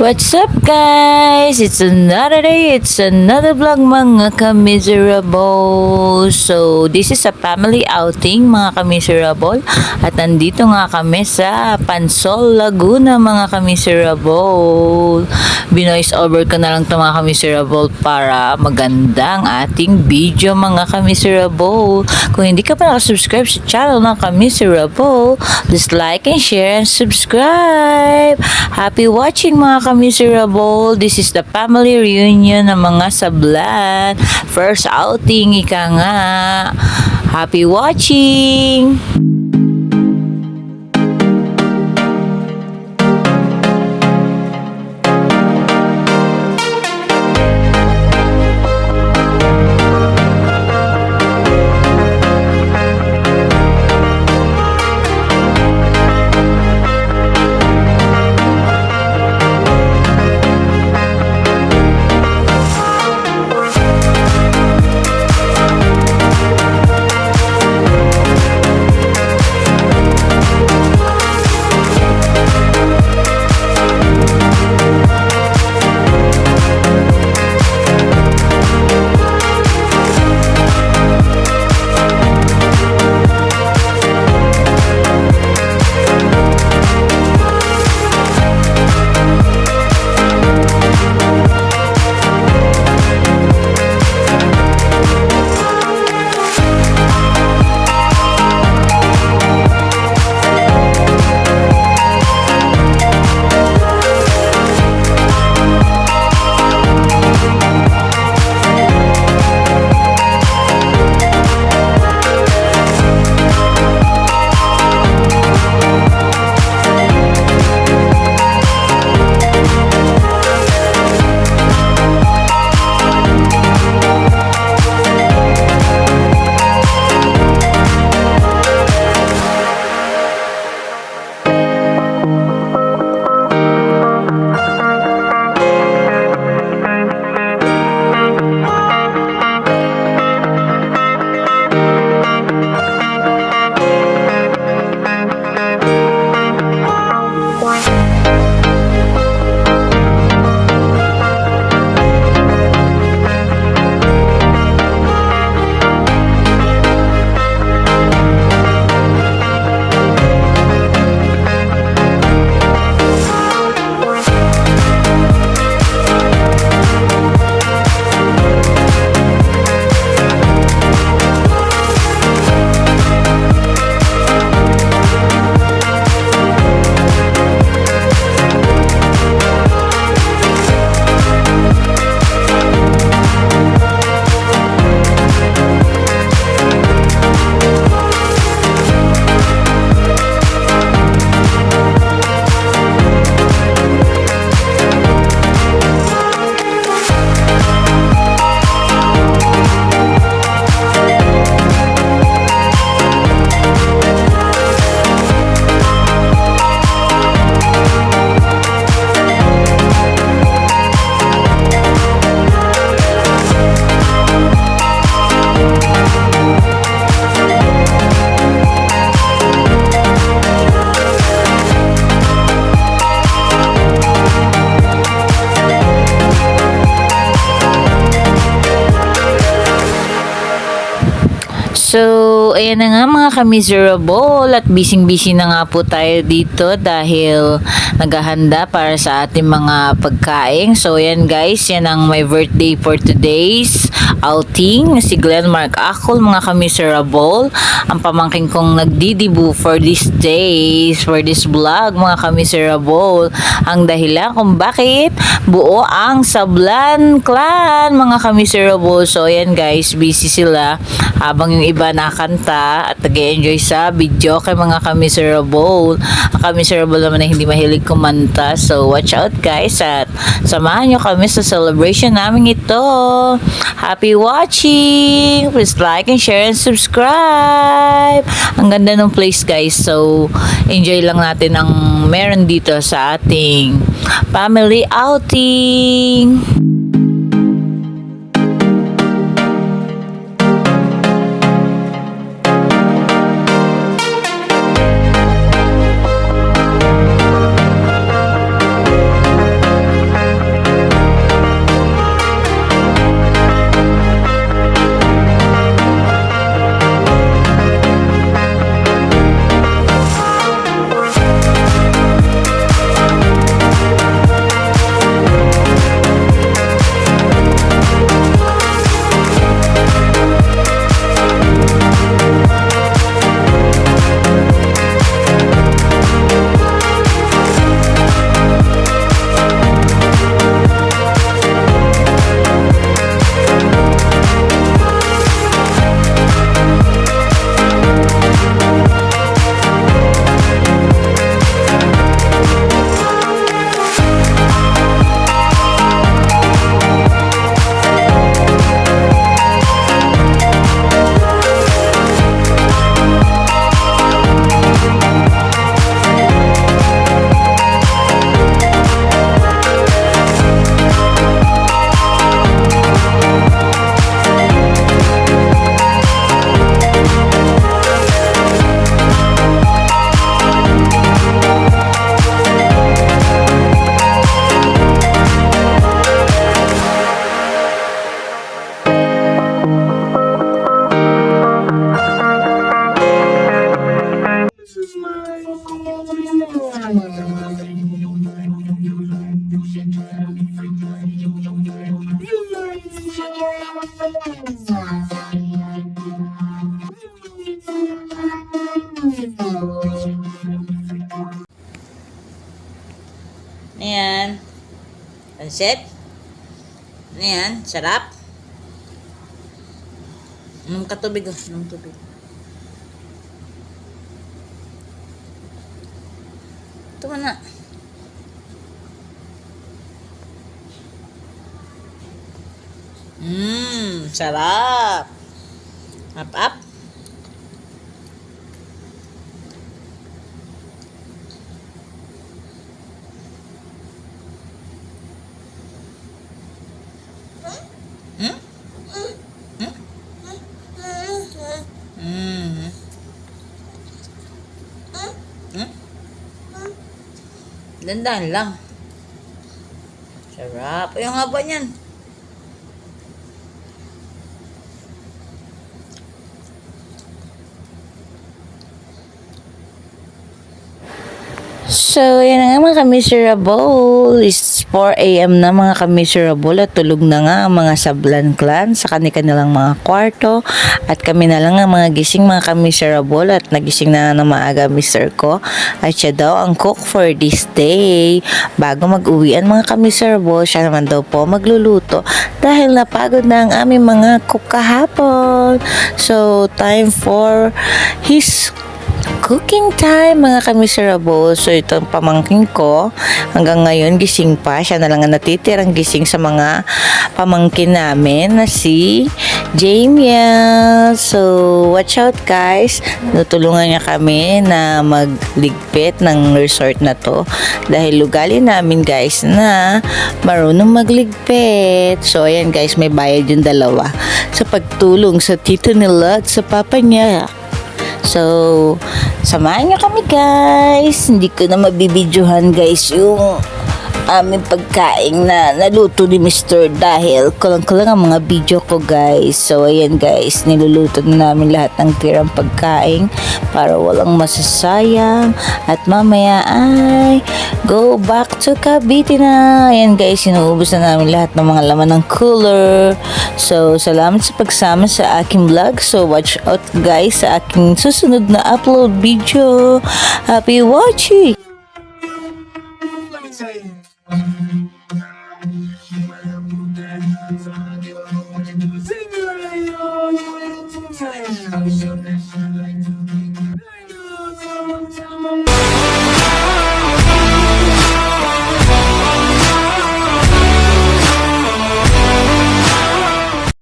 What's up guys? It's another day, it's another vlog mga ka-miserable. So, this is a family outing mga ka-miserable. At nandito nga kami sa Pansol, Laguna mga ka-miserable. Binoise over ko na lang ito mga ka-miserable para magandang ating video mga ka-miserable. Kung hindi ka pa nakasubscribe sa channel ng ka-miserable, please like and share and subscribe. Happy watching mga ka-miserable. This is the family reunion ng mga sablan. First outing, ika nga. Happy watching! So, ayan na nga mga ka-miserable at busy-busy na nga po tayo dito dahil naghahanda para sa ating mga pagkain. So, ayan guys, yan ang my birthday for today's outing. Si Glenmark Akol, mga ka-miserable. Ang pamangkin kong nagdidibu for these days, for this vlog, mga ka-miserable. Ang dahilan kung bakit buo ang Sablan Clan, mga ka-miserable. So, ayan guys, busy sila habang yung iba nakanta at nag-enjoy sa video kay mga ka-miserable. Ang ka-miserable naman na hindi mahilig kumanta. So, watch out guys at samahan nyo kami sa celebration namin ito. Happy watching! Please like and share and subscribe! Ang ganda ng place guys. So, enjoy lang natin ang meron dito sa ating family outing. Pansit? Ano yan? Sarap? Inom ka tubig, oh. Inom tubig. Ito mo na. Sarap. Up. Hmm? Dandan lang. Sarap. Ay, ang haba niyan. So, yan na nga mga ka-miserable. It's 4 a.m. na mga ka-miserable at tulog na nga ang mga Sablan clan sa kanilang mga kwarto. At kami na lang ang mga gising mga ka-miserable at nagising na ng maaga mister ko. At siya daw ang cook for this day. Bago mag-uwian mga ka-miserable, siya naman daw po magluluto dahil napagod na ang aming mga cook kahapon. So, time for his cooking time mga ka-miserable. So itong pamangkin ko hanggang ngayon gising pa. Siya na lang ang natitirang gising sa mga pamangkin namin na si Jamiel. So watch out guys. Natulungan niya kami na magligpit ng resort na to dahil ugali namin guys na marunong magligpit. So ayan guys, may bayad yung dalawa sa pagtulong sa tito nila at sa papa niya. So, samahan nyo kami guys. Hindi ko na mabibidyohan guys yung aming pagkain na naluto ni Mr. dahil kulang-kulang ang mga video ko guys. So, ayan guys, niluluto na namin lahat ng tirang pagkain para walang masasayang. At mamaya ay go back to Cavite na. Ayan guys, sinuubos na namin lahat ng mga laman ng cooler. So, salamat sa pagsama sa aking vlog. So, watch out guys sa aking susunod na upload video. Happy watching!